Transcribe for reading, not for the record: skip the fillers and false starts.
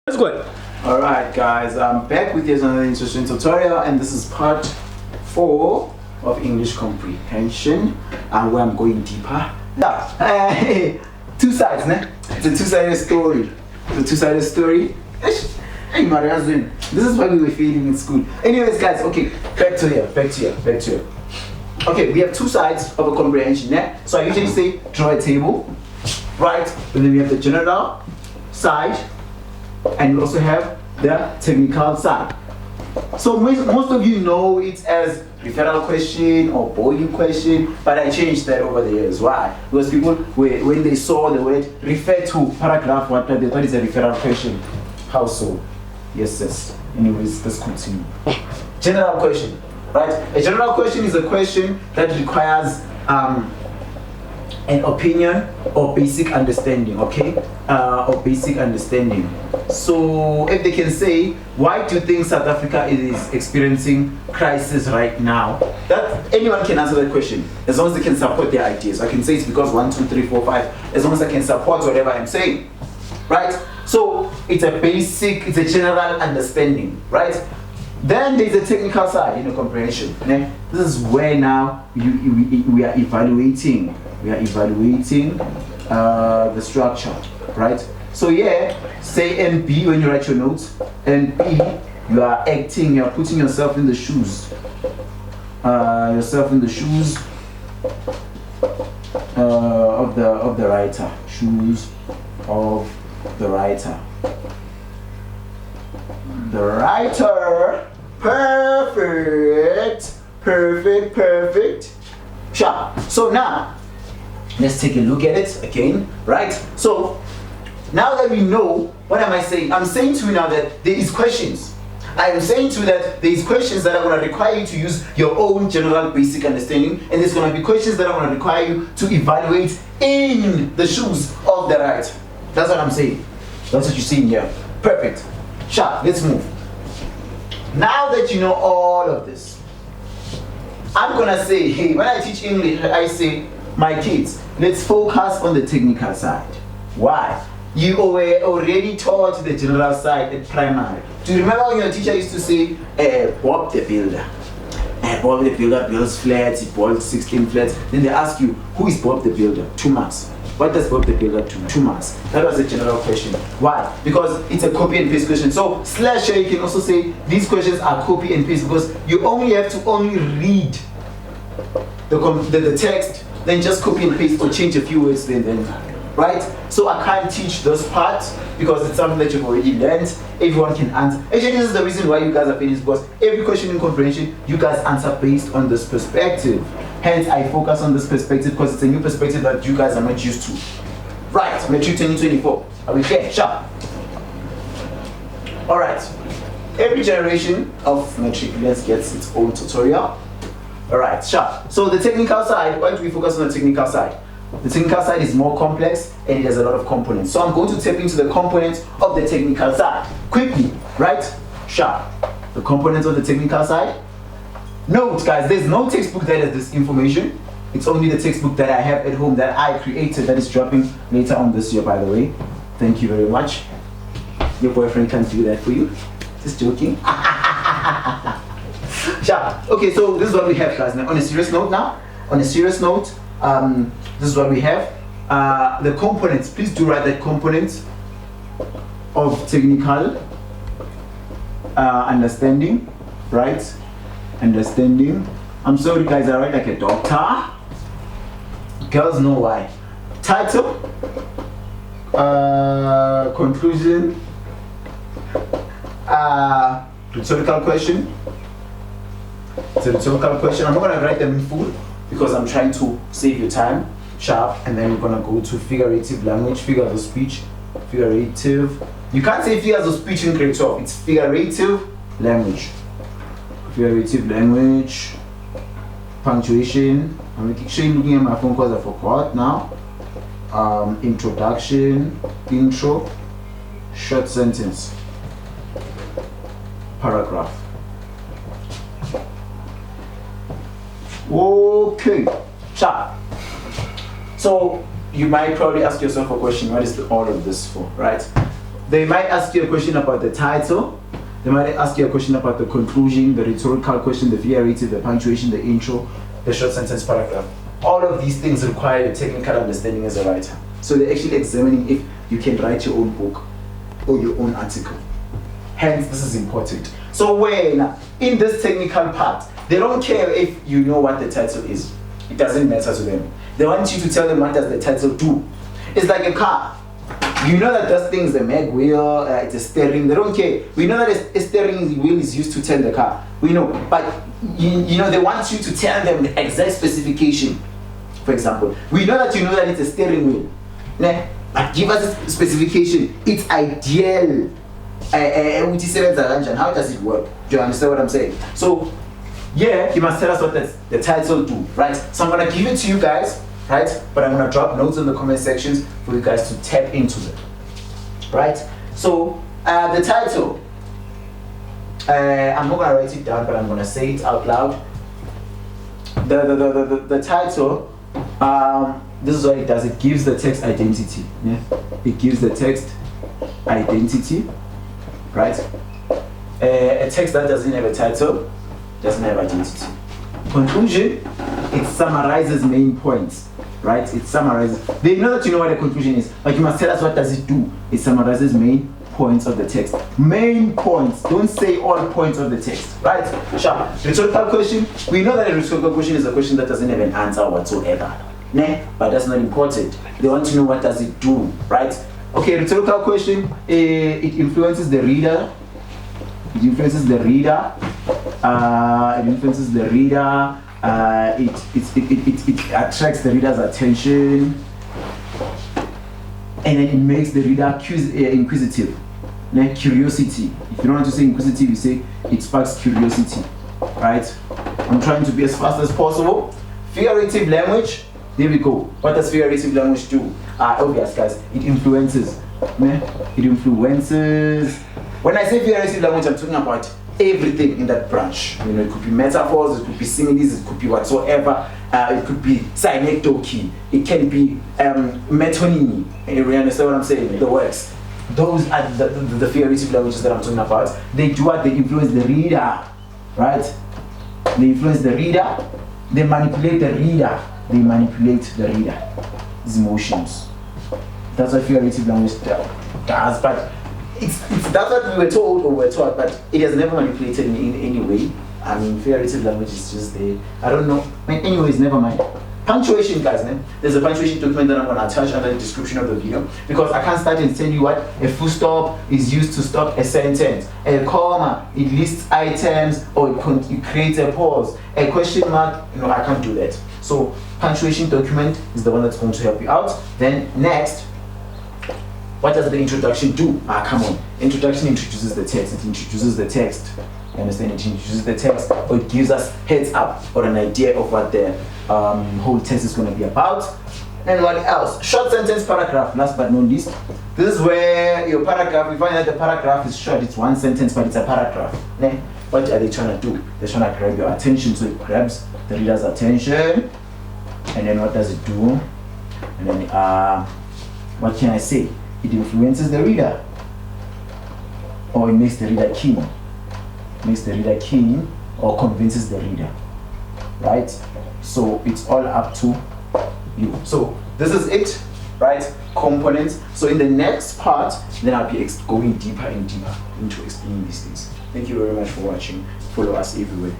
Let's go. Alright guys, I'm back with yet another interesting tutorial, and this is part 4 of English comprehension, and where I'm going deeper. Yeah, two sides, ne? It's a two-sided story. Hey Maria, this is what we were feeling in school. Anyways guys, okay, back to here. Okay, we have two sides of a comprehension, yeah? So I usually say draw a table, right? And then we have the general side, and we also have the technical side. So most of you know it as referral question or boiling question, but I changed that over the years. Why? Because people, when they saw the word refer to paragraph, what they thought it's a referral question. How so? Yes. Anyways, let's continue. General question, right? A general question is a question that requires an opinion or basic understanding, okay? Or basic understanding. So if they can say, why do you think South Africa is experiencing crisis right now? That anyone can answer that question as long as they can support their ideas. I can say it's because 1, 2, 3, 4, 5, as long as I can support whatever I'm saying, right? So it's a general understanding, right? Then there's a technical side, comprehension. Okay? This is where now we are evaluating. The structure, right? So say NB when you write your notes. NB, you are putting yourself in the shoes. Of the writer. Shoes of the writer. The writer. Perfect. Sharp. So now let's take a look at it again, right? So now that we know, what am I saying? I'm saying to you now that there is questions. I am saying to you that there is questions that are going to require you to use your own general basic understanding, and there's going to be questions that are going to require you to evaluate in the shoes of the writer. That's what I'm saying. That's what you're seeing here. Perfect. Sharp. Let's move. Now that you know all of this, I'm going to say, hey, when I teach English, I say, my kids, let's focus on the technical side. Why? You were already taught the general side at primary. Do you remember when your teacher used to say, Bob the builder? Bob the builder builds flats, he builds 16 flats. Then they ask you, who is Bob the builder? 2 marks. What does Bob the builder do? 2 marks. That was a general question. Why? Because it's a copy and paste question. So slash here you can also say these questions are copy and paste because you only have to read the text, then just copy and paste or change a few words then, right? So I can't teach those parts because it's something that you've already learned. Everyone can answer. Actually, this is the reason why you guys are finished, because every question in comprehension, you guys answer based on this perspective. Hence, I focus on this perspective because it's a new perspective that you guys are not used to. Right, Metric 2024. Are we clear? Sharp. Alright. Every generation of matriculants gets its own tutorial. Alright, sharp. So the technical side, why do we focus on the technical side? The technical side is more complex and it has a lot of components. So I'm going to tap into the components of the technical side. Quickly, right? Sharp. The components of the technical side. Note guys, there's no textbook that has this information. It's only the textbook that I have at home that I created that is dropping later on this year, by the way. Thank you very much. Your boyfriend can't do that for you. Just joking. Sharp. Okay, so this is what we have guys. Now, on a serious note, this is what we have. The components, please do write the components of technical understanding, right? Understanding. I'm sorry guys, I write like a doctor. Girls know why. Title, conclusion, rhetorical question. It's a rhetorical question. I'm not going to write them in full because I'm trying to save you time. Sharp. And then we're going to go to figurative language, figures of speech, figurative. You can't say figures of speech in grade 12. It's figurative language. Figurative language, punctuation. I'm actually looking at my phone because I forgot now. Introduction, intro, short sentence, paragraph. Okay, sharp. So you might probably ask yourself a question, what is all of this for, right? they might ask you a question about the title. They might ask you a question about the conclusion, the rhetorical question, the variative, the punctuation, the intro, the short sentence paragraph. All of these things require a technical understanding as a writer. So they're actually examining if you can write your own book or your own article. Hence, this is important. So when in this technical part, they don't care if you know what the title is. It doesn't matter to them. They want you to tell them what does the title do. It's like a car. You know that this thing is a mag wheel, it's a steering. They don't care. We know that a steering wheel is used to turn the car. We know, but you know they want you to tell them the exact specification. For example, we know that you know that it's a steering wheel. But give us a specification. It's ideal. How does it work? Do you understand what I'm saying? So, yeah, you must tell us what the title do, right? So I'm gonna give it to you guys, right? But I'm gonna drop notes in the comment sections for you guys to tap into them, right? So the title, I'm not gonna write it down, but I'm gonna say it out loud. The title, this is what it does. It gives the text identity. Yeah, it gives the text identity, right? A text that doesn't have a title doesn't have identity. Conclusion, it summarizes main points, right? It summarizes. They know that you know what a conclusion is, but you must tell us what does it do. It summarizes main points of the text. Main points. Don't say all points of the text, right? Sure. Rhetorical question. We know that a rhetorical question is a question that doesn't have an answer whatsoever. But that's not important. They want to know what does it do, right? Okay, rhetorical question. It influences the reader. It influences the reader. It influences the reader. It attracts the reader's attention, and then it makes the reader inquisitive. Curiosity. If you don't want to say inquisitive, you say it sparks curiosity, right? I'm trying to be as fast as possible. Figurative language. There we go. What does figurative language do? Obvious, guys. It influences. It influences. When I say figurative language, I'm talking about everything in that branch. You know, it could be metaphors, it could be similes, it could be whatsoever. It could be synecdoche. It can be metonymy. You understand what I'm saying? The words. Those are the figurative languages that I'm talking about. They do what? They influence the reader, right? They influence the reader. They manipulate the reader. They manipulate the reader's emotions. That's what figurative language does. But that's what we were told or were taught, but it has never manipulated me in any way. I mean, figurative language is just there. I don't know. Anyways, never mind. Punctuation, guys. There's a punctuation document that I'm going to attach under the description of the video, because I can't start and tell you what a full stop is used to stop a sentence. A comma, it lists items, or it creates a pause. A question mark, I can't do that. So punctuation document is the one that's going to help you out. Then next, what does the introduction do? Come on. Introduction introduces the text. It introduces the text. You understand? It introduces the text, or it gives us heads up or an idea of what the whole text is going to be about. And what else? Short sentence paragraph, last but not least. This is where your paragraph, we find that the paragraph is short. It's one sentence, but it's a paragraph. What are they trying to do? They're trying to grab your attention, so it grabs the reader's attention. And then what does it do? And then, what can I say? It influences the reader, or it makes the reader keen. Makes the reader keen, or convinces the reader, right? So it's all up to you. So this is it, right? Components. So in the next part, then I'll be going deeper and deeper into explaining these things. Thank you very much for watching. Follow us everywhere.